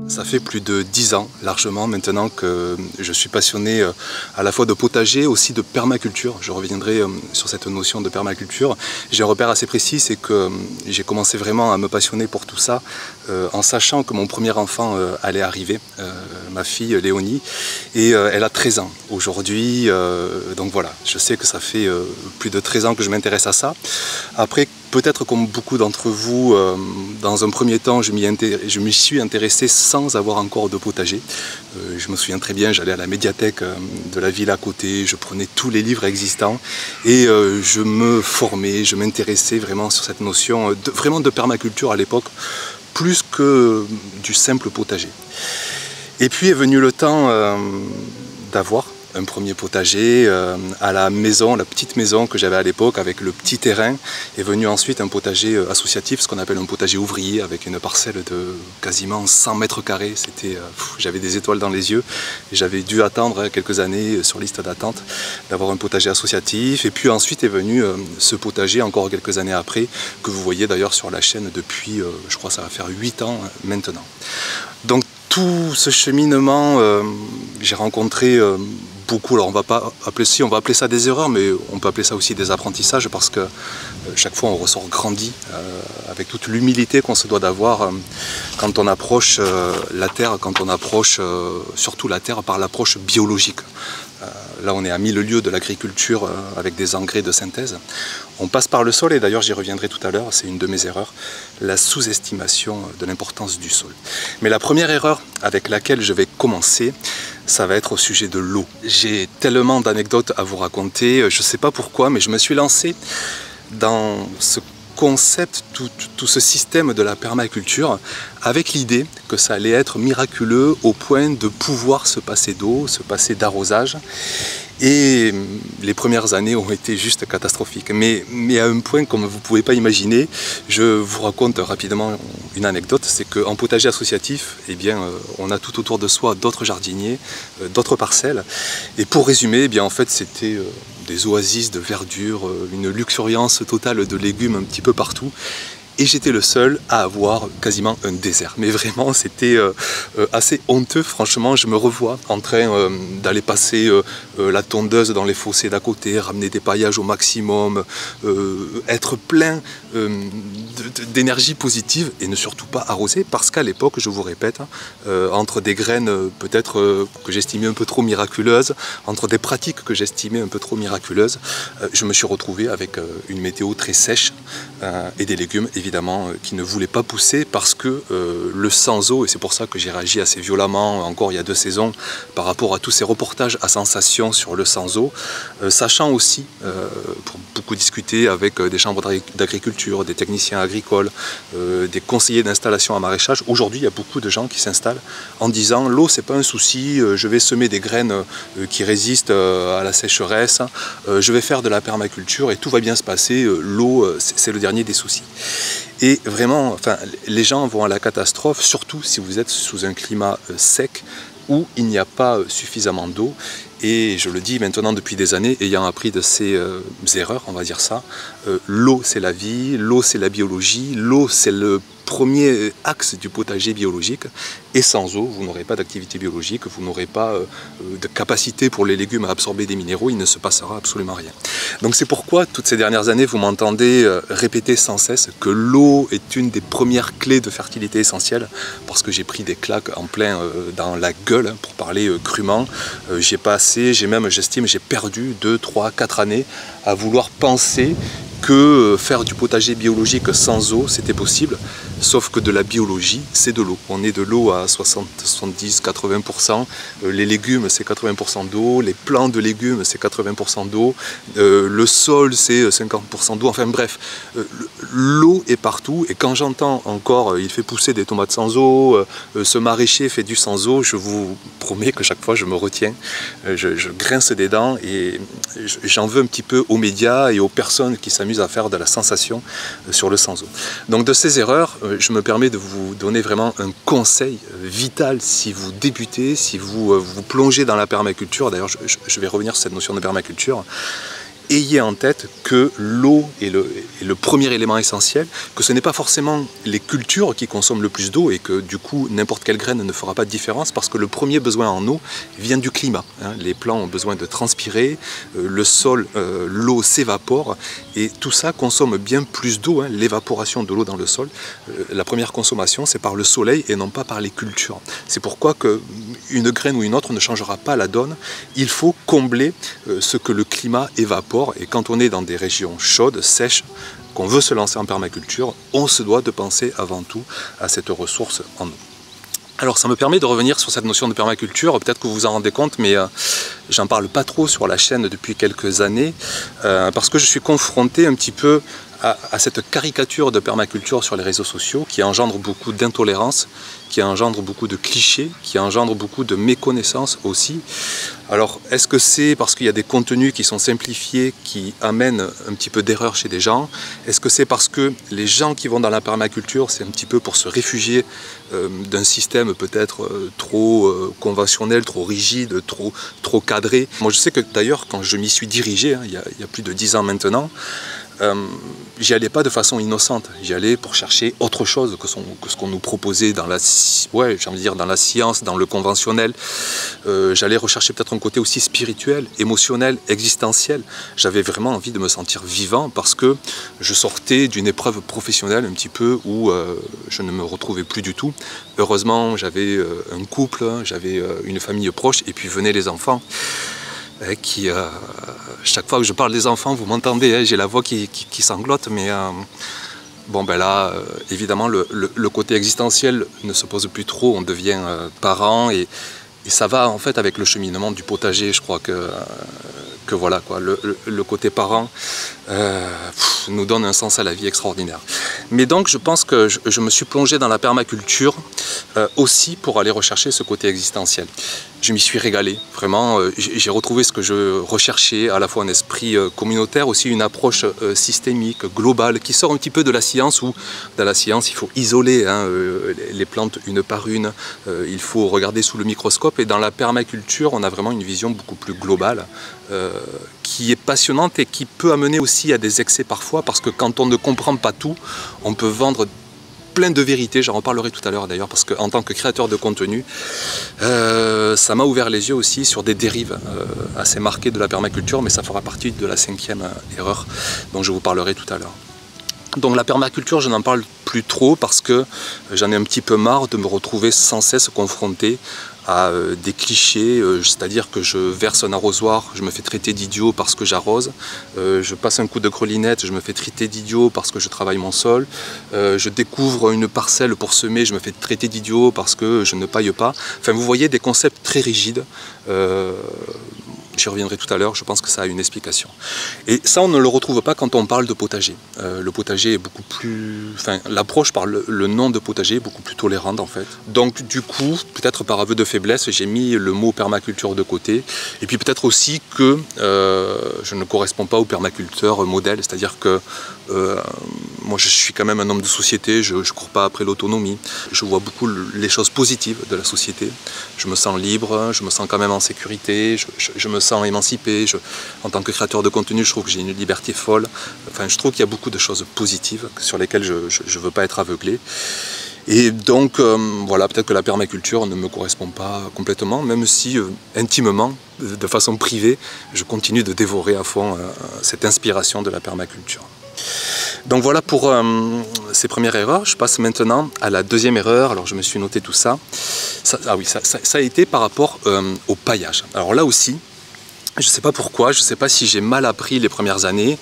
Ça fait plus de 10 ans, largement, maintenant que je suis passionné à la fois de potager, aussi de permaculture. Je reviendrai sur cette notion de permaculture. J'ai un repère assez précis, c'est que j'ai commencé vraiment à me passionner pour tout ça en sachant que mon premier enfant allait arriver, ma fille Léonie, et elle a 13 ans aujourd'hui. Donc voilà, je sais que ça fait plus de 13 ans que je m'intéresse à ça. Après, peut-être comme beaucoup d'entre vous, dans un premier temps, je m'y suis intéressé sans avoir encore de potager. Je me souviens très bien, j'allais à la médiathèque de la ville à côté, je prenais tous les livres existants et je me formais, je m'intéressais vraiment sur cette notion vraiment de permaculture à l'époque, plus que du simple potager. Et puis est venu le temps d'avoir un premier potager à la maison, la petite maison que j'avais à l'époque avec le petit terrain. Est venu ensuite un potager associatif, ce qu'on appelle un potager ouvrier, avec une parcelle de quasiment 100 mètres carrés. J'avais des étoiles dans les yeux et j'avais dû attendre quelques années sur liste d'attente d'avoir un potager associatif. Et puis ensuite est venu ce potager encore quelques années après, que vous voyez d'ailleurs sur la chaîne depuis, je crois que ça va faire 8 ans maintenant. Donc tout ce cheminement, j'ai rencontré beaucoup, alors on va appeler ça des erreurs, mais on peut appeler ça aussi des apprentissages parce que chaque fois on ressort grandi avec toute l'humilité qu'on se doit d'avoir quand on approche la terre, quand on approche surtout la terre par l'approche biologique. Là on est à 1000 lieues de l'agriculture avec des engrais de synthèse. On passe par le sol et d'ailleurs j'y reviendrai tout à l'heure, c'est une de mes erreurs, la sous-estimation de l'importance du sol. Mais la première erreur avec laquelle je vais commencer, ça va être au sujet de l'eau. J'ai tellement d'anecdotes à vous raconter, je ne sais pas pourquoi, mais je me suis lancé dans ce concept, tout ce système de la permaculture avec l'idée que ça allait être miraculeux au point de pouvoir se passer d'eau, se passer d'arrosage. Et les premières années ont été juste catastrophiques. Mais à un point comme vous ne pouvez pas imaginer, je vous raconte rapidement une anecdote, c'est qu'en potager associatif, eh bien, on a tout autour de soi d'autres jardiniers, d'autres parcelles. Et pour résumer, eh bien, en fait, c'était des oasis de verdure, une luxuriance totale de légumes un petit peu partout. Et j'étais le seul à avoir quasiment un désert. Mais vraiment, c'était assez honteux. Franchement, je me revois en train d'aller passer la tondeuse dans les fossés d'à côté, ramener des paillages au maximum, être plein d'énergie positive et ne surtout pas arroser. Parce qu'à l'époque, je vous répète, entre des graines peut-être que j'estimais un peu trop miraculeuses, entre des pratiques que j'estimais un peu trop miraculeuses, je me suis retrouvé avec une météo très sèche et des légumes évidemment qui ne voulaient pas pousser parce que le sans eau, et c'est pour ça que j'ai réagi assez violemment encore il y a 2 saisons par rapport à tous ces reportages à sensation sur le sans eau, sachant aussi, pour beaucoup discuter avec des chambres d'agriculture, des techniciens agricoles, des conseillers d'installation à maraîchage, aujourd'hui il y a beaucoup de gens qui s'installent en disant l'eau c'est pas un souci, je vais semer des graines qui résistent à la sécheresse, je vais faire de la permaculture et tout va bien se passer, l'eau c'est le dernier des soucis. Et vraiment, enfin, les gens vont à la catastrophe, surtout si vous êtes sous un climat sec où il n'y a pas suffisamment d'eau. Et je le dis maintenant depuis des années, ayant appris de ces erreurs, on va dire ça, l'eau c'est la vie, l'eau c'est la biologie, l'eau c'est le premier axe du potager biologique, et sans eau, vous n'aurez pas d'activité biologique, vous n'aurez pas de capacité pour les légumes à absorber des minéraux, il ne se passera absolument rien. Donc c'est pourquoi, toutes ces dernières années, vous m'entendez répéter sans cesse que l'eau est une des premières clés de fertilité essentielle, parce que j'ai pris des claques en plein dans la gueule, pour parler crûment. J'ai passé, j'estime, j'ai perdu 2, 3, 4 années à vouloir penser que faire du potager biologique sans eau, c'était possible, sauf que de la biologie, c'est de l'eau. On est de l'eau à 60, 70, 80%, les légumes, c'est 80% d'eau, les plants de légumes, c'est 80% d'eau, le sol, c'est 50% d'eau, enfin bref, l'eau est partout, et quand j'entends encore, il fait pousser des tomates sans eau, ce maraîcher fait du sans eau, je vous promets que chaque fois, je me retiens, je grince des dents, et j'en veux un petit peu aux médias et aux personnes qui s'amusent à faire de la sensation sur le sans eau. Donc de ces erreurs, je me permets de vous donner vraiment un conseil vital si vous débutez, si vous vous plongez dans la permaculture. D'ailleurs, je vais revenir sur cette notion de permaculture. ayez en tête que l'eau est le premier élément essentiel, que ce n'est pas forcément les cultures qui consomment le plus d'eau et que du coup n'importe quelle graine ne fera pas de différence parce que le premier besoin en eau vient du climat. Les plants ont besoin de transpirer, le sol, l'eau s'évapore et tout ça consomme bien plus d'eau, l'évaporation de l'eau dans le sol. La première consommation c'est par le soleil et non pas par les cultures. C'est pourquoi qu'une graine ou une autre ne changera pas la donne. Il faut combler ce que le climat évapore. Et quand on est dans des régions chaudes, sèches, qu'on veut se lancer en permaculture, on se doit de penser avant tout à cette ressource en eau. Alors ça me permet de revenir sur cette notion de permaculture, peut-être que vous vous en rendez compte, mais j'en parle pas trop sur la chaîne depuis quelques années, parce que je suis confronté un petit peu à cette caricature de permaculture sur les réseaux sociaux qui engendre beaucoup d'intolérance, qui engendre beaucoup de clichés, qui engendre beaucoup de méconnaissance aussi. Alors, est-ce que c'est parce qu'il y a des contenus qui sont simplifiés, qui amènent un petit peu d'erreur chez des gens? Est-ce que c'est parce que les gens qui vont dans la permaculture, c'est un petit peu pour se réfugier d'un système peut-être trop conventionnel, trop rigide, trop cadré? Moi, je sais que d'ailleurs, quand je m'y suis dirigé, il y a plus de 10 ans maintenant, j'y allais pas de façon innocente, j'y allais pour chercher autre chose que ce qu'on nous proposait dans la, j'ai envie de dire dans la science, dans le conventionnel. J'allais rechercher peut-être un côté aussi spirituel, émotionnel, existentiel. J'avais vraiment envie de me sentir vivant parce que je sortais d'une épreuve professionnelle un petit peu où je ne me retrouvais plus du tout. Heureusement, j'avais un couple, j'avais une famille proche et puis venaient les enfants. Chaque fois que je parle des enfants, vous m'entendez, j'ai la voix qui sanglote, mais bon ben là, évidemment, le côté existentiel ne se pose plus trop, on devient parent et ça va en fait avec le cheminement du potager, je crois que voilà quoi, le côté parent nous donne un sens à la vie extraordinaire. Mais donc je pense que je me suis plongé dans la permaculture aussi pour aller rechercher ce côté existentiel. Je m'y suis régalé, vraiment, j'ai retrouvé ce que je recherchais, à la fois un esprit communautaire, aussi une approche systémique, globale, qui sort un petit peu de la science, où dans la science il faut isoler les plantes une par une, il faut regarder sous le microscope, et dans la permaculture on a vraiment une vision beaucoup plus globale, qui est passionnante et qui peut amener aussi à des excès parfois, parce que quand on ne comprend pas tout, on peut vendre plein de vérités, j'en reparlerai tout à l'heure d'ailleurs, parce qu'en tant que créateur de contenu, ça m'a ouvert les yeux aussi sur des dérives assez marquées de la permaculture, mais ça fera partie de la 5e erreur dont je vous parlerai tout à l'heure. Donc la permaculture, je n'en parle plus trop parce que j'en ai un petit peu marre de me retrouver sans cesse confronté à des clichés, c'est-à-dire que je verse un arrosoir, je me fais traiter d'idiot parce que j'arrose, je passe un coup de grelinette, je me fais traiter d'idiot parce que je travaille mon sol, je découvre une parcelle pour semer, je me fais traiter d'idiot parce que je ne paille pas. Enfin, vous voyez des concepts très rigides. J'y reviendrai tout à l'heure, je pense que ça a une explication. Et ça, on ne le retrouve pas quand on parle de potager. Le potager est beaucoup plus... Enfin, l'approche par le nom de potager est beaucoup plus tolérante, en fait. Donc, du coup, peut-être par aveu de faiblesse, j'ai mis le mot permaculture de côté. Et puis peut-être aussi que je ne corresponds pas au permaculteur modèle, c'est-à-dire que moi, je suis quand même un homme de société, je ne cours pas après l'autonomie. Je vois beaucoup les choses positives de la société. Je me sens libre, je me sens quand même en sécurité, je me sens émancipé. En tant que créateur de contenu, je trouve que j'ai une liberté folle. Enfin, je trouve qu'il y a beaucoup de choses positives sur lesquelles je ne veux pas être aveuglé. Et donc, voilà, peut-être que la permaculture ne me correspond pas complètement, même si, intimement, de façon privée, je continue de dévorer à fond cette inspiration de la permaculture. Donc voilà pour ces premières erreurs. Je passe maintenant à la deuxième erreur. Alors je me suis noté tout ça. Ça a été par rapport au paillage. Alors là aussi, je ne sais pas pourquoi, je ne sais pas si j'ai mal appris les premières années,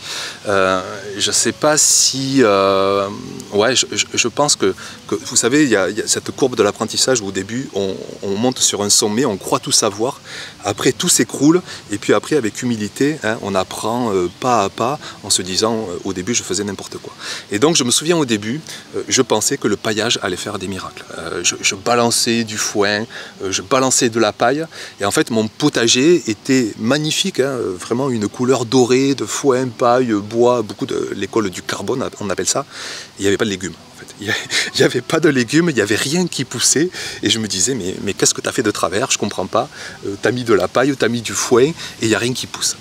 je ne sais pas si... ouais, je pense que vous savez, il y a cette courbe de l'apprentissage où au début, on monte sur un sommet, on croit tout savoir, après tout s'écroule, et puis après, avec humilité, on apprend pas à pas, en se disant, au début, je faisais n'importe quoi. Et donc, je me souviens au début, je pensais que le paillage allait faire des miracles. Je balançais du foin, je balançais de la paille, et en fait, mon potager était magnifique, vraiment une couleur dorée de foin, paille, bois, beaucoup de l'école du carbone, on appelle ça. Il n'y avait pas de légumes. en fait. Il n'y avait pas de légumes, il n'y avait rien qui poussait. Et je me disais, mais qu'est-ce que tu as fait de travers? Je ne comprends pas. Tu as mis de la paille, tu as mis du foin et il n'y a rien qui pousse.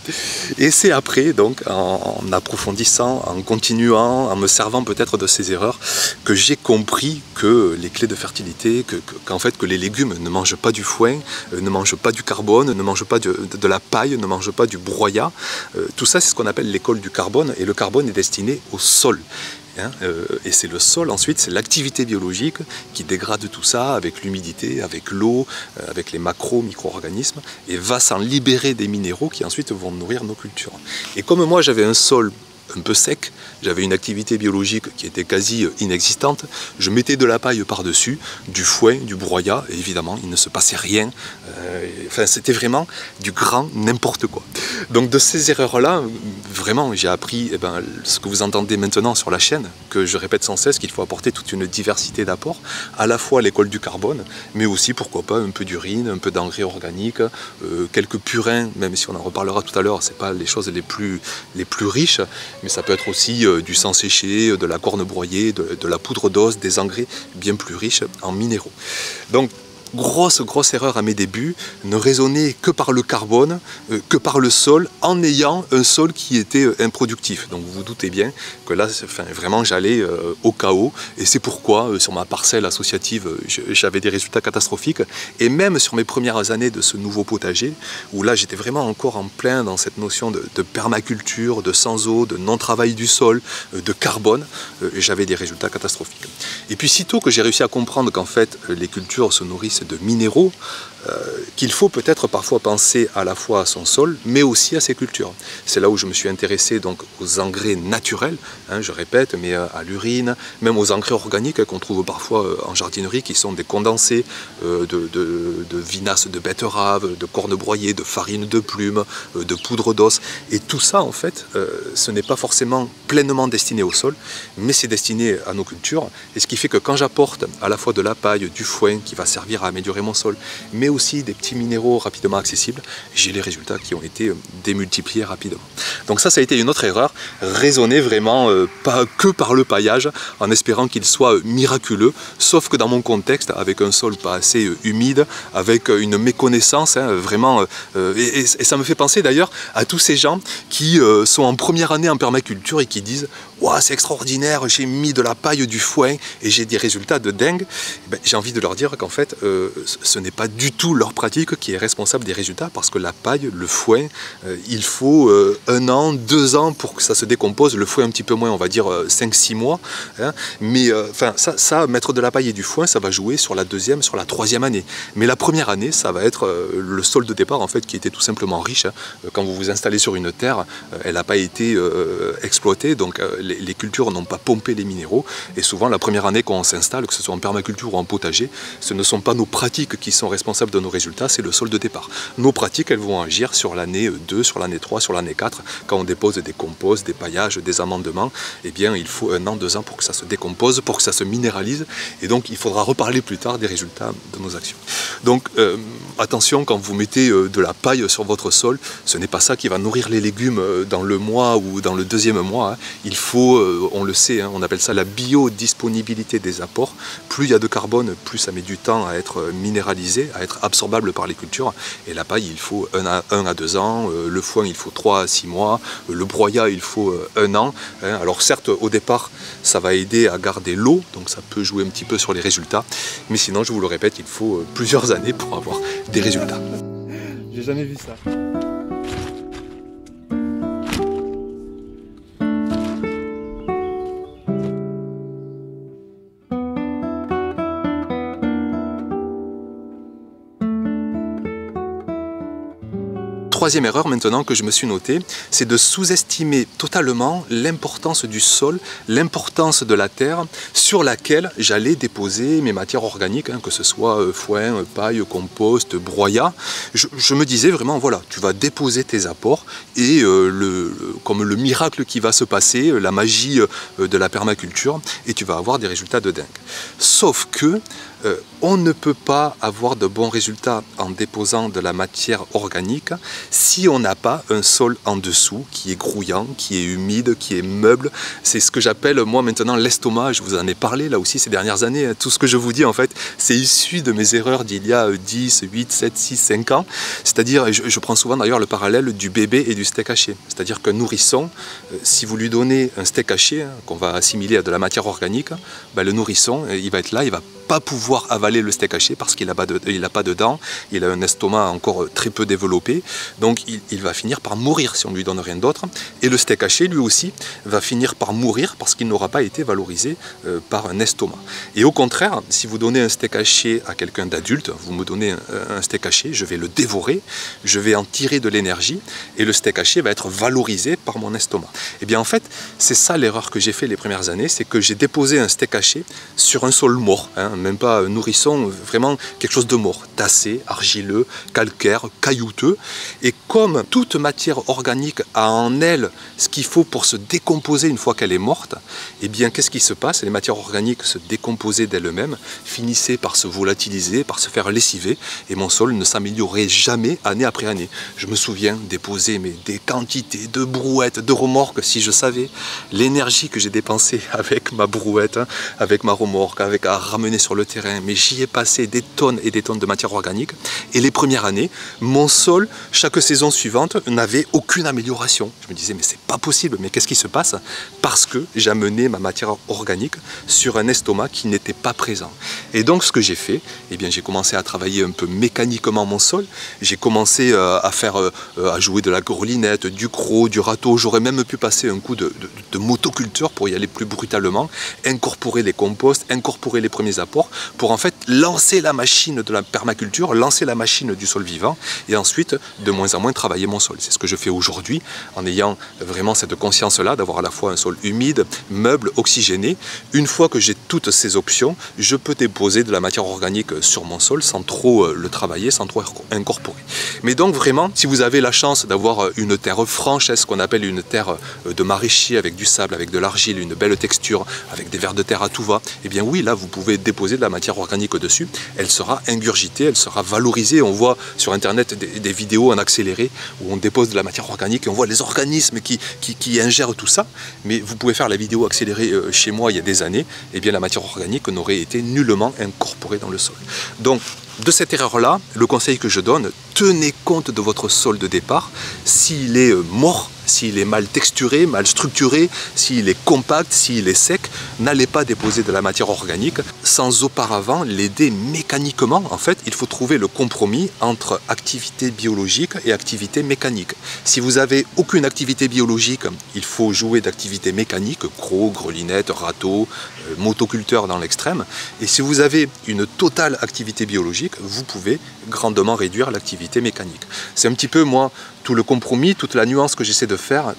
Et c'est après, donc, en approfondissant, en continuant, en me servant peut-être de ces erreurs, que j'ai compris que les clés de fertilité, qu'en fait, que les légumes ne mangent pas du foin, ne mangent pas du carbone, ne mangent pas de la paille, ne mangent pas du broyat. Tout ça, c'est ce qu'on appelle l'école du carbone. Et le carbone est destiné au sol. Et c'est le sol ensuite, c'est l'activité biologique qui dégrade tout ça avec l'humidité, avec l'eau, avec les micro-organismes et va s'en libérer des minéraux qui ensuite vont nourrir nos cultures. Et comme moi j'avais un sol un peu sec, j'avais une activité biologique qui était quasi inexistante, je mettais de la paille par-dessus, du foin, du broyat, et évidemment il ne se passait rien, enfin c'était vraiment du grand n'importe quoi. Donc de ces erreurs-là, vraiment j'ai appris ce que vous entendez maintenant sur la chaîne, que je répète sans cesse qu'il faut apporter toute une diversité d'apports, à la fois l'école du carbone, mais aussi pourquoi pas un peu d'urine, un peu d'engrais organique, quelques purins, même si on en reparlera tout à l'heure, c'est pas les choses les plus riches, mais ça peut être aussi du sang séché, de la corne broyée, de la poudre d'os, des engrais bien plus riches en minéraux. Donc, grosse erreur à mes débuts, ne raisonner que par le carbone, que par le sol, en ayant un sol qui était improductif. Donc vous vous doutez bien que là, vraiment, j'allais au chaos. Et c'est pourquoi, sur ma parcelle associative, j'avais des résultats catastrophiques. Et même sur mes premières années de ce nouveau potager, où là, j'étais vraiment encore en plein dans cette notion de permaculture, de sans eau, de non-travail du sol, de carbone, j'avais des résultats catastrophiques. Et puis, sitôt que j'ai réussi à comprendre qu'en fait, les cultures se nourrissent de minéraux, qu'il faut peut-être parfois penser à la fois à son sol, mais aussi à ses cultures. C'est là où je me suis intéressé donc aux engrais naturels, je répète, mais à l'urine, même aux engrais organiques qu'on trouve parfois en jardinerie, qui sont des condensés de vinasse de betterave, de corne broyée, de farine de plume, de poudre d'os. Et tout ça, en fait, ce n'est pas forcément pleinement destiné au sol, mais c'est destiné à nos cultures. Et ce qui fait que quand j'apporte à la fois de la paille, du foin, qui va servir à améliorer mon sol, mais aussi des petits minéraux rapidement accessibles, j'ai les résultats qui ont été démultipliés rapidement. Donc ça a été une autre erreur, raisonner vraiment pas que par le paillage, en espérant qu'il soit miraculeux, sauf que dans mon contexte, avec un sol pas assez humide, avec une méconnaissance, vraiment, et ça me fait penser d'ailleurs à tous ces gens qui sont en première année en permaculture et qui disent « Wow, c'est extraordinaire, j'ai mis de la paille, du foin et j'ai des résultats de dingue ». J'ai envie de leur dire qu'en fait, ce n'est pas du tout leur pratique qui est responsable des résultats, parce que la paille, le foin, il faut 1 an, 2 ans pour que ça se décompose. Le foin un petit peu moins, on va dire 5-6 mois. Mais ça, mettre de la paille et du foin, ça va jouer sur la 2e, sur la 3e année. Mais la première année, ça va être le sol de départ en fait qui était tout simplement riche. Quand vous vous installez sur une terre, elle n'a pas été exploitée, donc les cultures n'ont pas pompé les minéraux. Et souvent, la première année quand on s'installe, que ce soit en permaculture ou en potager, ce ne sont pas nos pratiques qui sont responsables de nos résultats, c'est le sol de départ. Nos pratiques, elles vont agir sur l'année 2, sur l'année 3, sur l'année 4. Quand on dépose des composts, des paillages, des amendements, eh bien, il faut 1 an, 2 ans pour que ça se décompose, pour que ça se minéralise. Et donc, il faudra reparler plus tard des résultats de nos actions. Donc, attention, quand vous mettez de la paille sur votre sol, ce n'est pas ça qui va nourrir les légumes dans le mois ou dans le 2e mois. Il faut, on le sait, on appelle ça la biodisponibilité des apports. Plus il y a de carbone, plus ça met du temps à être minéralisé, à être absorbable par les cultures. Et la paille, il faut 1 à 2 ans, le foin, il faut 3 à 6 mois, le broyat, il faut 1 an. Alors certes, au départ, ça va aider à garder l'eau, donc ça peut jouer un petit peu sur les résultats. Mais sinon, je vous le répète, il faut plusieurs années pour avoir des résultats. J'ai jamais vu ça. Troisième erreur maintenant que je me suis notée, c'est de sous-estimer totalement l'importance du sol, l'importance de la terre sur laquelle j'allais déposer mes matières organiques, que ce soit foin, paille, compost, broyat. Je me disais vraiment, voilà, tu vas déposer tes apports et comme le miracle qui va se passer, la magie de la permaculture, et tu vas avoir des résultats de dingue. Sauf que on ne peut pas avoir de bons résultats en déposant de la matière organique si on n'a pas un sol en dessous qui est grouillant, qui est humide, qui est meuble. C'est ce que j'appelle moi maintenant l'estomac. Je vous en ai parlé là aussi ces dernières années. Tout ce que je vous dis en fait, c'est issu de mes erreurs d'il y a 10, 8, 7, 6, 5 ans. C'est-à-dire, je prends souvent d'ailleurs le parallèle du bébé et du steak haché. C'est-à-dire qu'un nourrisson, si vous lui donnez un steak haché, qu'on va assimiler à de la matière organique, ben, le nourrisson, il va être là, il va pas pouvoir avaler le steak haché parce qu'il n'a pas de dents, il a un estomac encore très peu développé, donc il va finir par mourir si on ne lui donne rien d'autre. Et le steak haché, lui aussi, va finir par mourir parce qu'il n'aura pas été valorisé par un estomac. Et au contraire, si vous donnez un steak haché à quelqu'un d'adulte, vous me donnez un steak haché, je vais le dévorer, je vais en tirer de l'énergie, et le steak haché va être valorisé par mon estomac. Et bien en fait, c'est ça l'erreur que j'ai fait les premières années, c'est que j'ai déposé un steak haché sur un sol mort, même pas nourrisson, vraiment quelque chose de mort, tassé, argileux, calcaire, caillouteux. Et comme toute matière organique a en elle ce qu'il faut pour se décomposer une fois qu'elle est morte, et bien qu'est-ce qui se passe? Les matières organiques se décomposaient d'elles-mêmes, finissaient par se volatiliser, par se faire lessiver, et mon sol ne s'améliorait jamais année après année. Je me souviens déposer des quantités de brouettes, de remorques, si je savais l'énergie que j'ai dépensée avec ma brouette, avec ma remorque, avec à ramener sur le terrain, mais j'y ai passé des tonnes et des tonnes de matière organique. Et les premières années, mon sol, chaque saison suivante, n'avait aucune amélioration. Je me disais, mais c'est pas possible, mais qu'est-ce qui se passe? Parce que j'amenais ma matière organique sur un estomac qui n'était pas présent. Et donc, ce que j'ai fait, eh bien, j'ai commencé à travailler un peu mécaniquement mon sol. J'ai commencé à jouer de la grelinette, du croc, du râteau. J'aurais même pu passer un coup de motoculteur pour y aller plus brutalement, incorporer les composts, incorporer les premiers apports, pour en fait lancer la machine de la permaculture, lancer la machine du sol vivant, et ensuite de moins en moins travailler mon sol. C'est ce que je fais aujourd'hui, en ayant vraiment cette conscience-là, d'avoir à la fois un sol humide, meuble, oxygéné. Une fois que j'ai toutes ces options, je peux déposer de la matière organique sur mon sol sans trop le travailler, sans trop incorporer. Mais donc vraiment, si vous avez la chance d'avoir une terre franche, ce qu'on appelle une terre de maraîcher avec du sable, avec de l'argile, une belle texture, avec des vers de terre à tout va, eh bien oui, là vous pouvez déposer de la matière organique dessus, elle sera ingurgitée, elle sera valorisée. On voit sur internet des vidéos en accéléré où on dépose de la matière organique et on voit les organismes qui ingèrent tout ça, mais vous pouvez faire la vidéo accélérée chez moi il y a des années, et bien la matière organique n'aurait été nullement incorporée dans le sol. Donc de cette erreur-là, le conseil que je donne, tenez compte de votre sol de départ. S'il est mort, s'il est mal texturé, mal structuré, s'il est compact, s'il est sec, n'allez pas déposer de la matière organique sans auparavant l'aider mécaniquement. En fait, il faut trouver le compromis entre activité biologique et activité mécanique. Si vous n'avez aucune activité biologique, il faut jouer d'activité mécanique, croc, grelinette, râteau, motoculteur dans l'extrême. Et si vous avez une totale activité biologique, vous pouvez grandement réduire l'activité mécanique. C'est un petit peu, moi, tout le compromis, toute la nuance que j'essaie de faire,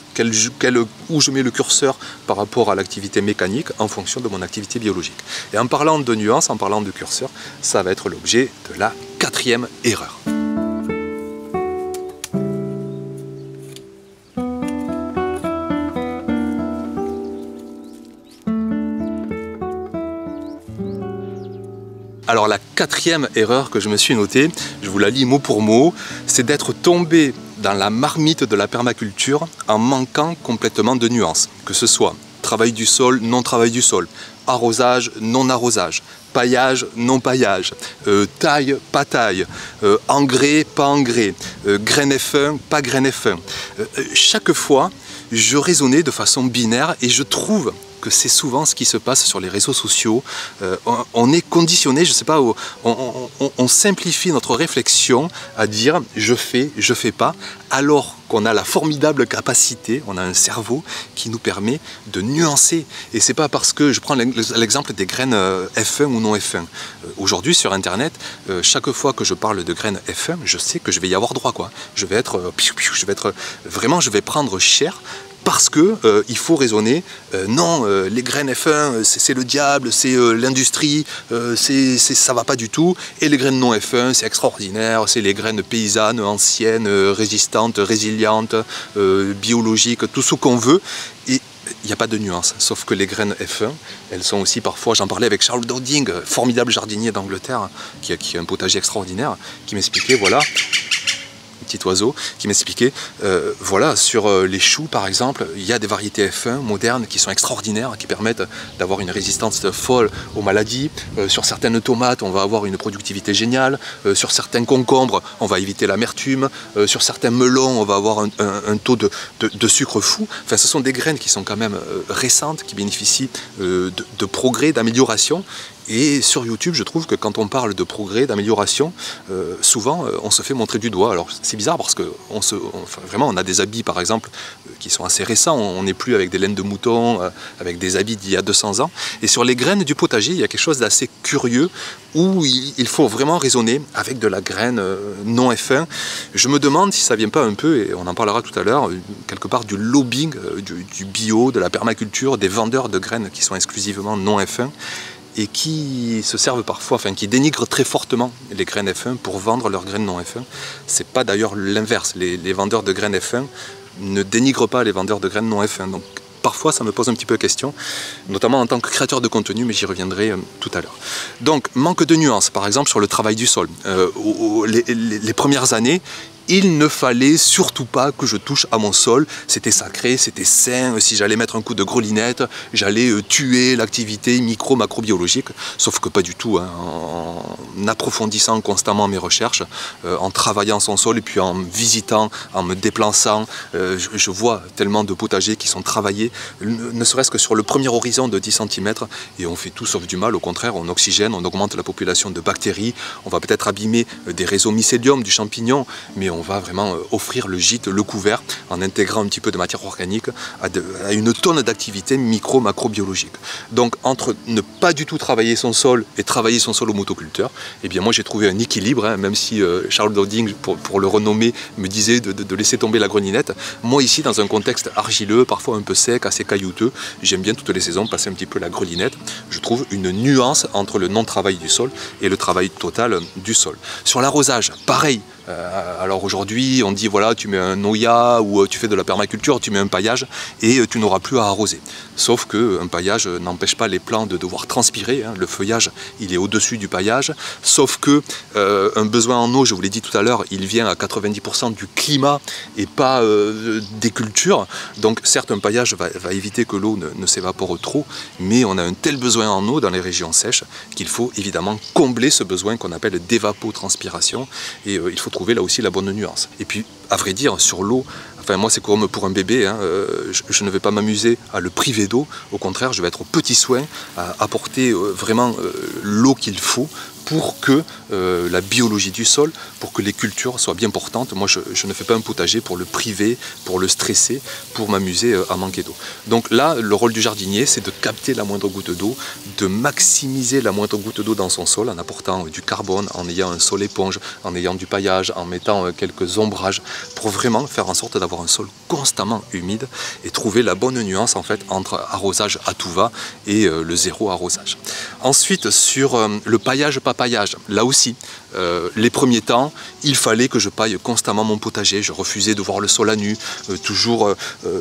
où je mets le curseur par rapport à l'activité mécanique en fonction de mon activité biologique. Et en parlant de nuance, en parlant de curseur, ça va être l'objet de la 4e erreur. Alors la 4e erreur que je me suis notée, je vous la lis mot pour mot, c'est d'être tombé dans la marmite de la permaculture en manquant complètement de nuances. Que ce soit travail du sol, non travail du sol, arrosage, non arrosage, paillage, non paillage, taille, pas taille, engrais, pas engrais, grain F1, pas grain F1. Chaque fois, je raisonnais de façon binaire et je trouve que c'est souvent ce qui se passe sur les réseaux sociaux. On est conditionné, je sais pas, on simplifie notre réflexion à dire je fais pas, alors qu'on a la formidable capacité, on a un cerveau qui nous permet de nuancer. Et c'est pas parce que, je prends l'exemple des graines F1 ou non F1. Aujourd'hui sur internet, chaque fois que je parle de graines F1, je sais que je vais y avoir droit, quoi. Je vais prendre cher. Parce que il faut raisonner, non, les graines F1, c'est le diable, c'est l'industrie, ça va pas du tout. Et les graines non F1, c'est extraordinaire, c'est les graines paysannes, anciennes, résistantes, résilientes, biologiques, tout ce qu'on veut. Et il n'y a pas de nuance, sauf que les graines F1, elles sont aussi parfois, j'en parlais avec Charles Dowding, formidable jardinier d'Angleterre, qui a un potager extraordinaire, qui m'expliquait, voilà, petit oiseau, qui m'expliquait, voilà, sur les choux par exemple, il y a des variétés F1 modernes qui sont extraordinaires, qui permettent d'avoir une résistance folle aux maladies. Sur certaines tomates, on va avoir une productivité géniale. Sur certains concombres, on va éviter l'amertume. Sur certains melons, on va avoir un taux de sucre fou. Enfin, ce sont des graines qui sont quand même récentes, qui bénéficient de progrès, d'amélioration. Et sur YouTube, je trouve que quand on parle de progrès, d'amélioration, souvent on se fait montrer du doigt. Alors c'est bizarre parce que vraiment on a des habits par exemple qui sont assez récents. On n'est plus avec des laines de mouton, avec des habits d'il y a 200 ans. Et sur les graines du potager, il y a quelque chose d'assez curieux où il faut vraiment raisonner avec de la graine non F1. Je me demande si ça ne vient pas un peu, et on en parlera tout à l'heure, quelque part du lobbying, du bio, de la permaculture, des vendeurs de graines qui sont exclusivement non F1. Et qui se servent parfois, enfin qui dénigrent très fortement les graines F1 pour vendre leurs graines non F1. C'est pas d'ailleurs l'inverse. Les vendeurs de graines F1 ne dénigrent pas les vendeurs de graines non F1. Donc parfois ça me pose un petit peu question, notamment en tant que créateur de contenu, mais j'y reviendrai tout à l'heure. Donc manque de nuances, par exemple sur le travail du sol. Les premières années, il ne fallait surtout pas que je touche à mon sol, c'était sacré, c'était sain. Si j'allais mettre un coup de grelinette, j'allais tuer l'activité micro-macrobiologique, sauf que pas du tout, hein. En approfondissant constamment mes recherches, en travaillant son sol et puis en visitant, en me déplaçant, je vois tellement de potagers qui sont travaillés, ne serait-ce que sur le premier horizon de 10 cm, et on fait tout sauf du mal. Au contraire, on oxygène, on augmente la population de bactéries, on va peut-être abîmer des réseaux mycélium du champignon, mais on va vraiment offrir le gîte, le couvert, en intégrant un petit peu de matière organique à une tonne d'activités micro-macrobiologiques. Donc entre ne pas du tout travailler son sol et travailler son sol au motoculteur, eh bien moi j'ai trouvé un équilibre, hein, même si Charles Doding, pour le renommer, me disait de laisser tomber la grelinette. Moi ici, dans un contexte argileux, parfois un peu sec, assez caillouteux, j'aime bien toutes les saisons passer un petit peu la grelinette. Je trouve une nuance entre le non-travail du sol et le travail total du sol. Sur l'arrosage, pareil. Alors aujourd'hui, on dit voilà, tu mets un noya ou tu fais de la permaculture, tu mets un paillage et tu n'auras plus à arroser. Sauf qu'un paillage n'empêche pas les plants de devoir transpirer, hein. Le feuillage, il est au-dessus du paillage. Sauf que un besoin en eau, je vous l'ai dit tout à l'heure, il vient à 90% du climat et pas des cultures. Donc certes, un paillage va éviter que l'eau ne s'évapore trop, mais on a un tel besoin en eau dans les régions sèches qu'il faut évidemment combler ce besoin qu'on appelle d'évapotranspiration. Et il faut trouver là aussi la bonne nuance. Et puis, à vrai dire, sur l'eau, enfin moi c'est comme pour un bébé, hein, je ne vais pas m'amuser à le priver d'eau, au contraire je vais être au petit soin, à apporter vraiment l'eau qu'il faut pour que la biologie du sol, pour que les cultures soient bien portantes. Moi je ne fais pas un potager pour le priver, pour le stresser, pour m'amuser à manquer d'eau. Donc là, le rôle du jardinier, c'est de capter la moindre goutte d'eau, de maximiser la moindre goutte d'eau dans son sol en apportant du carbone, en ayant un sol éponge, en ayant du paillage, en mettant quelques ombrages, pour vraiment faire en sorte d'avoir un sol constamment humide et trouver la bonne nuance en fait entre arrosage à tout va et le zéro arrosage. Ensuite, sur le paillage, pas paillage, là aussi, les premiers temps, il fallait que je paille constamment mon potager. Je refusais de voir le sol à nu, toujours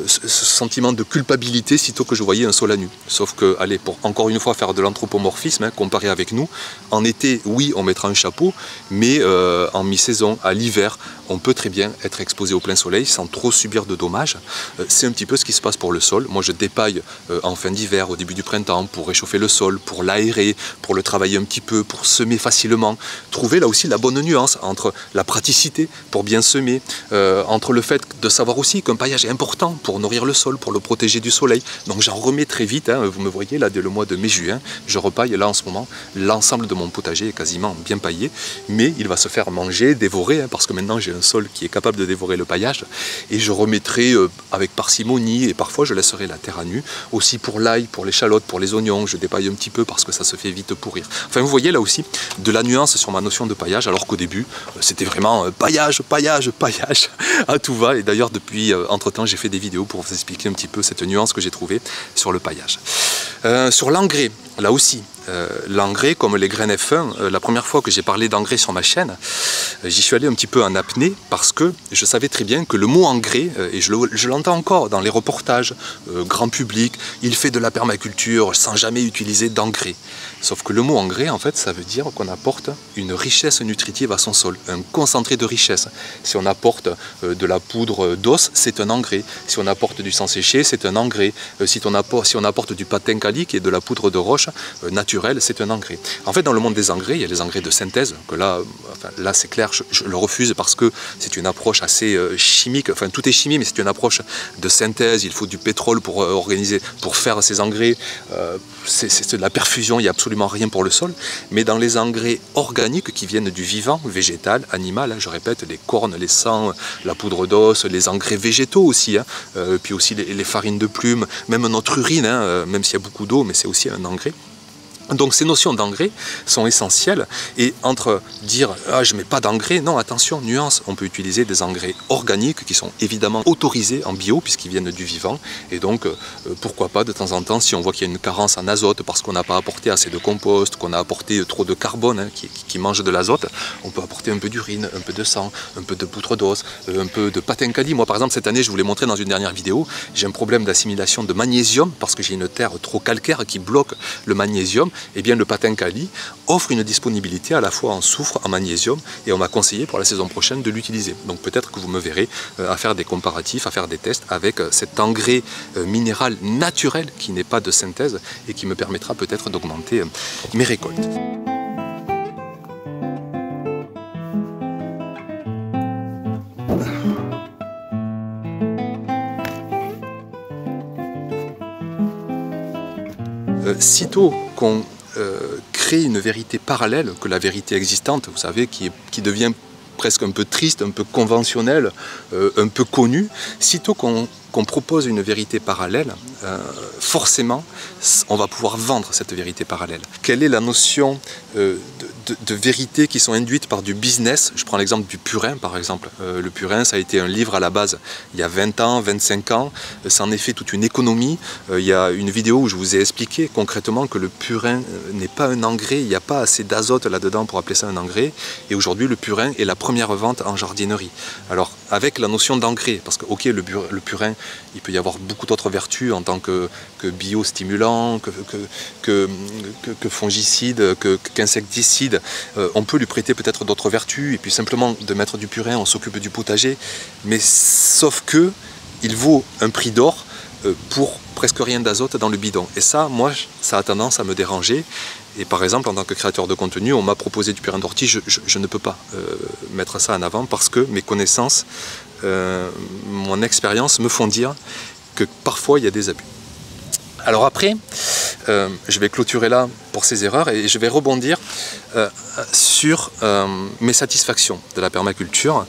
ce sentiment de culpabilité sitôt que je voyais un sol à nu. Sauf que, allez, pour encore une fois faire de l'anthropomorphisme, hein, comparé avec nous, en été, oui, on mettra un chapeau, mais en mi-saison, à l'hiver, on peut très bien être exposé au plein soleil sans trop subir de dommages. C'est un petit peu ce qui se passe pour le sol. Moi, je dépaille en fin d'hiver, au début du printemps, pour réchauffer le sol, pour l'aérer, pour le travailler un petit peu, pour semer facilement. Trouver là aussi la bonne nuance entre la praticité pour bien semer, entre le fait de savoir aussi qu'un paillage est important pour nourrir le sol, pour le protéger du soleil. Donc j'en remets très vite, hein. Vous me voyez là dès le mois de mai-juin, je repaille là en ce moment. L'ensemble de mon potager est quasiment bien paillé, mais il va se faire manger, dévorer, hein, parce que maintenant j'ai un sol qui est capable de dévorer le paillage, et je remettrai avec parcimonie, et parfois je laisserai la terre à nu, aussi pour l'ail, pour l'échalote, pour les oignons, je dépaille un petit peu parce que ça se fait vite pourrir. Enfin vous voyez là aussi de la nuance sur ma notion de paillage, alors qu'au début c'était vraiment paillage, paillage, paillage à tout va, et d'ailleurs depuis entre temps j'ai fait des vidéos pour vous expliquer un petit peu cette nuance que j'ai trouvée sur le paillage. Sur l'engrais, là aussi, l'engrais comme les graines F1, la première fois que j'ai parlé d'engrais sur ma chaîne, j'y suis allé un petit peu en apnée parce que je savais très bien que le mot engrais, et je l'entends encore dans les reportages grand public, il fait de la permaculture sans jamais utiliser d'engrais. Sauf que le mot engrais, en fait, ça veut dire qu'on apporte une richesse nutritive à son sol, un concentré de richesse. Si on apporte de la poudre d'os, c'est un engrais. Si on apporte du sang séché, c'est un engrais. Si on apporte du patin kali, qui est de la poudre de roche naturelle, c'est un engrais. En fait, dans le monde des engrais, il y a les engrais de synthèse, que là c'est clair, je le refuse parce que c'est une approche assez chimique. Enfin, tout est chimie, mais c'est une approche de synthèse. Il faut du pétrole pour faire ces engrais. C'est de la perfusion, il n'y a absolument rien pour le sol. Mais dans les engrais organiques qui viennent du vivant, végétal, animal, hein, je répète, les cornes, les sangs, la poudre d'os, les engrais végétaux aussi, hein, puis aussi les farines de plumes, même notre urine, hein, même s'il y a beaucoup d'eau, mais c'est aussi un engrais. Donc ces notions d'engrais sont essentielles, et entre dire « ah, je ne mets pas d'engrais », non, attention, nuance, on peut utiliser des engrais organiques qui sont évidemment autorisés en bio puisqu'ils viennent du vivant, et donc pourquoi pas de temps en temps, si on voit qu'il y a une carence en azote parce qu'on n'a pas apporté assez de compost, qu'on a apporté trop de carbone hein, qui mange de l'azote, on peut apporter un peu d'urine, un peu de sang, un peu de poudre d'os, un peu de patin kali. Moi par exemple cette année, je vous l'ai montré dans une dernière vidéo, j'ai un problème d'assimilation de magnésium parce que j'ai une terre trop calcaire qui bloque le magnésium. Eh bien le patin kali offre une disponibilité à la fois en soufre, en magnésium, et on m'a conseillé pour la saison prochaine de l'utiliser. Donc peut-être que vous me verrez à faire des comparatifs, à faire des tests avec cet engrais minéral naturel qui n'est pas de synthèse et qui me permettra peut-être d'augmenter mes récoltes. Sitôt qu'on crée une vérité parallèle que la vérité existante, vous savez, qui devient presque un peu triste, un peu conventionnelle, un peu connue, sitôt qu'on propose une vérité parallèle, forcément, on va pouvoir vendre cette vérité parallèle. Quelle est la notion de vérité qui sont induites par du business? Je prends l'exemple du purin, par exemple. Le purin, ça a été un livre à la base il y a 20 ans, 25 ans. Ça en est fait toute une économie. Il y a une vidéo où je vous ai expliqué concrètement que le purin n'est pas un engrais. Il n'y a pas assez d'azote là-dedans pour appeler ça un engrais. Et aujourd'hui, le purin est la première vente en jardinerie. Alors, avec la notion d'engrais, parce que, ok, le purin, il peut y avoir beaucoup d'autres vertus en tant que biostimulant, que fongicide, qu'insecticide. On peut lui prêter peut-être d'autres vertus, et puis simplement de mettre du purin, on s'occupe du potager. Mais sauf que il vaut un prix d'or pour presque rien d'azote dans le bidon. Et ça, moi, ça a tendance à me déranger. Et par exemple, en tant que créateur de contenu, on m'a proposé du purin d'ortie, je ne peux pas mettre ça en avant parce que mes connaissances, mon expérience me font dire que parfois il y a des abus. Alors après, je vais clôturer là pour ces erreurs et je vais rebondir sur mes satisfactions de la permaculture.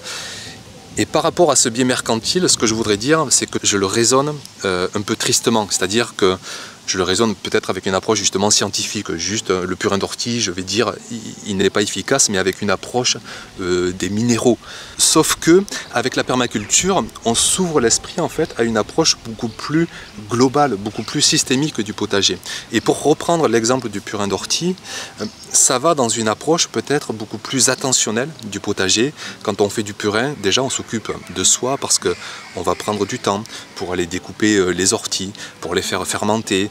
Et par rapport à ce biais mercantile, ce que je voudrais dire, c'est que je le raisonne un peu tristement, c'est-à-dire que je le raisonne peut-être avec une approche justement scientifique. Juste le purin d'ortie, je vais dire, il n'est pas efficace, mais avec une approche des minéraux. Sauf que avec la permaculture, on s'ouvre l'esprit en fait à une approche beaucoup plus globale, beaucoup plus systémique du potager. Et pour reprendre l'exemple du purin d'ortie, ça va dans une approche peut-être beaucoup plus attentionnelle du potager. Quand on fait du purin, déjà on s'occupe de soi parce qu'on va prendre du temps pour aller découper les orties, pour les faire fermenter,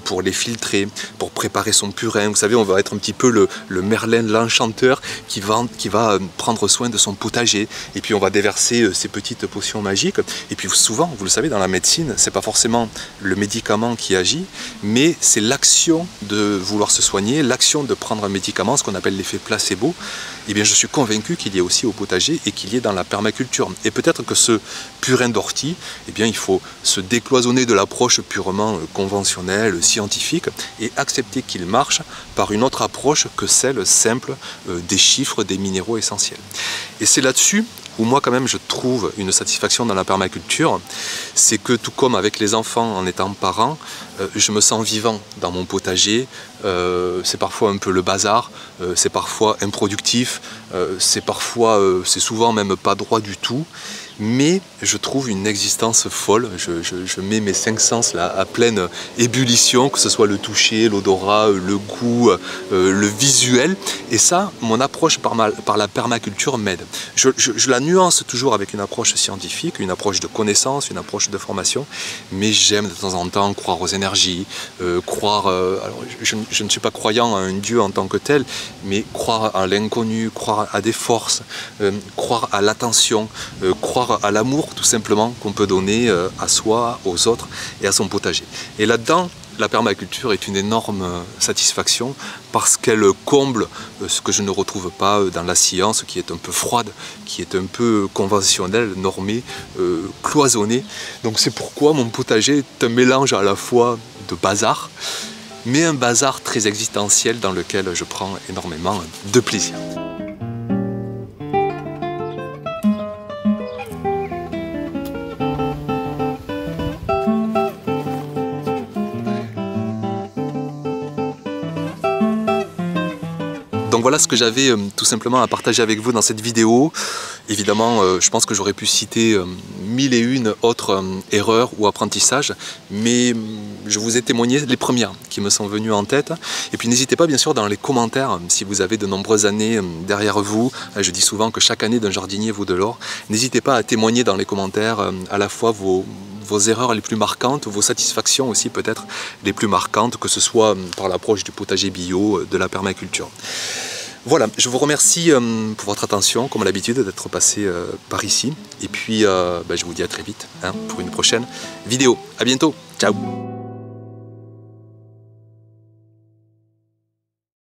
pour les filtrer, pour préparer son purin. Vous savez, on va être un petit peu le Merlin, l'enchanteur qui va prendre soin de son potager. Et puis on va déverser ces petites potions magiques. Et puis souvent, vous le savez, dans la médecine, c'est pas forcément le médicament qui agit, mais c'est l'action de vouloir se soigner, l'action de prendre un médicament, ce qu'on appelle l'effet placebo. Eh bien, je suis convaincu qu'il y ait aussi au potager et qu'il y ait dans la permaculture. Et peut-être que ce purin d'ortie, eh bien, il faut se décloisonner de l'approche purement conventionnelle, scientifique, et accepter qu'il marche par une autre approche que celle simple des chiffres, des minéraux essentiels. Et c'est là-dessus où moi quand même je trouve une satisfaction dans la permaculture, c'est que tout comme avec les enfants en étant parent, je me sens vivant dans mon potager, c'est parfois un peu le bazar, c'est parfois improductif, c'est souvent même pas droit du tout, mais je trouve une existence folle. Je mets mes 5 sens là à pleine ébullition, que ce soit le toucher, l'odorat, le goût, le visuel. Et ça, mon approche par la permaculture m'aide. Je la nuance toujours avec une approche scientifique, une approche de connaissance, une approche de formation, mais j'aime de temps en temps croire aux énergies, alors je ne suis pas croyant à un Dieu en tant que tel, mais croire à l'inconnu, croire à des forces, croire à l'attention, croire à l'amour tout simplement qu'on peut donner à soi, aux autres et à son potager. Et là-dedans, la permaculture est une énorme satisfaction parce qu'elle comble ce que je ne retrouve pas dans la science qui est un peu froide, qui est un peu conventionnelle, normée, cloisonnée. Donc c'est pourquoi mon potager est un mélange à la fois de bazar, mais un bazar très existentiel dans lequel je prends énormément de plaisir. Donc voilà ce que j'avais tout simplement à partager avec vous dans cette vidéo. Évidemment, je pense que j'aurais pu citer 1001 autres erreurs ou apprentissages, mais je vous ai témoigné les premières qui me sont venues en tête. Et puis n'hésitez pas bien sûr dans les commentaires, si vous avez de nombreuses années derrière vous, je dis souvent que chaque année d'un jardinier vaut de l'or, n'hésitez pas à témoigner dans les commentaires à la fois vos erreurs les plus marquantes, vos satisfactions aussi peut-être les plus marquantes, que ce soit par l'approche du potager bio, de la permaculture. Voilà, je vous remercie pour votre attention, comme à l'habitude, d'être passé par ici. Et puis, je vous dis à très vite pour une prochaine vidéo. À bientôt, ciao!